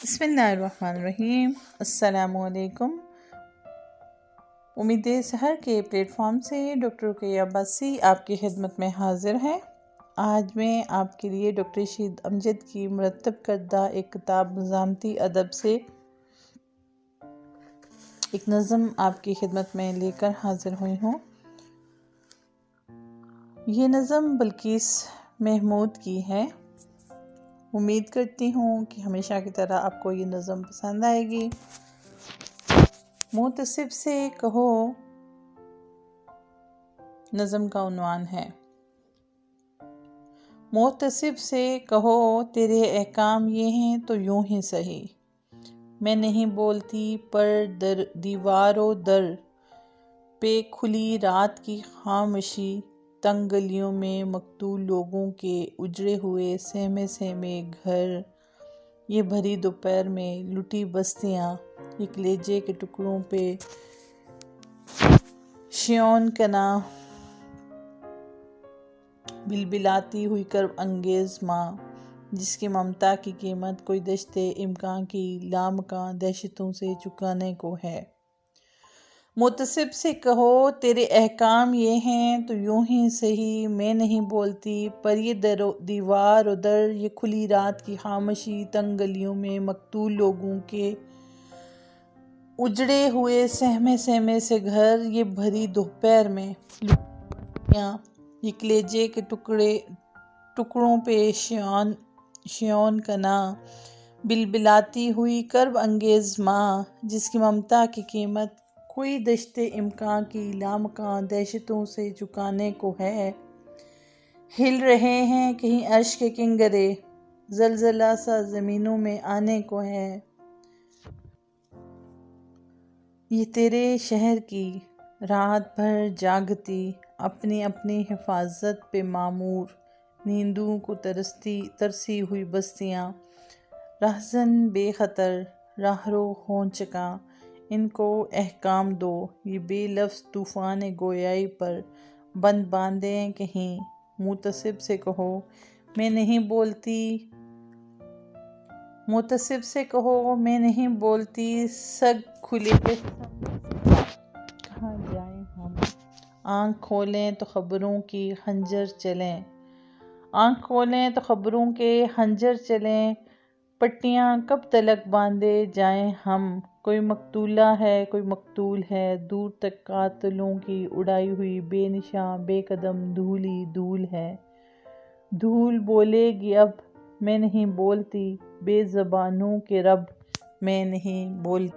بسم اللہ الرحمن الرحیم۔ السلام علیکم۔ امید سحر کے پلیٹ فارم سے ڈاکٹر رقیہ عباسی آپ کی خدمت میں حاضر ہے۔ آج میں آپ کے لیے ڈاکٹر رشید امجد کی مرتب کردہ ایک کتاب مزاحمتی ادب سے ایک نظم آپ کی خدمت میں لے کر حاضر ہوئی ہوں۔ یہ نظم بلقیس محمود کی ہے۔ امید کرتی ہوں کہ ہمیشہ کی طرح آپ کو یہ نظم پسند آئے گی۔ محتسب سے کہو، نظم کا عنوان ہے محتسب سے کہو تیرے احکام یہ ہیں تو یوں ہی سہی، میں نہیں بولتی پر دیوار و در پہ کھلی رات کی خاموشی، تنگ گلیوں میں مقتول لوگوں کے اجڑے ہوئے سہمے سہمے گھر، یہ بھری دوپہر میں لٹی بستیاں، یہ کلیجے کے ٹکڑوں پہ شیون کنا، بلبلاتی ہوئی کرب انگیز ماں، جس کی ممتا کی قیمت کوئی دشت امکان کی لامکاں دہشتوں سے چکانے کو ہے۔ محتسب سے کہو تیرے احکام یہ ہیں تو یوں ہی سہی، میں نہیں بولتی پر یہ دیوار و در، یہ کھلی رات کی خاموشی، تنگ گلیوں میں مقتول لوگوں کے اجڑے ہوئے سہمے سہمے سے گھر، یہ بھری دوپہر میں یہ کلیجے کے ٹکڑوں پہ شیون کنا، بلبلاتی ہوئی کرب انگیز ماں، جس کی ممتا کی قیمت کوئی دشت امکان کی لامکاں دہشتوں سے چکانے کو ہے۔ ہل رہے ہیں کہیں عرش کے کنگرے، زلزلہ سا زمینوں میں آنے کو ہے۔ یہ تیرے شہر کی رات بھر جاگتی، اپنی اپنی حفاظت پہ معمور، نیندوں کو ترسی ہوئی بستیاں، رہزن بے خطر راہرو ہوں چکا، ان کو احکام دو، یہ بے لفظ طوفان گویائی پر بند باندھیں کہیں۔ محتسب سے کہو میں نہیں بولتی سگ کھلے کہاں جائیں ہم، آنکھ کھولیں تو خبروں کے خنجر چلیں، پٹیاں کب تلک باندھے جائیں ہم، کوئی مقتولہ ہے کوئی مقتول ہے، دور تک قاتلوں کی اڑائی ہوئی بے نشاں بے قدم دھول ہی دھول ہے۔ دھول بولے گی اب میں نہیں بولتی، بے زبانوں کے رب میں نہیں بولتی۔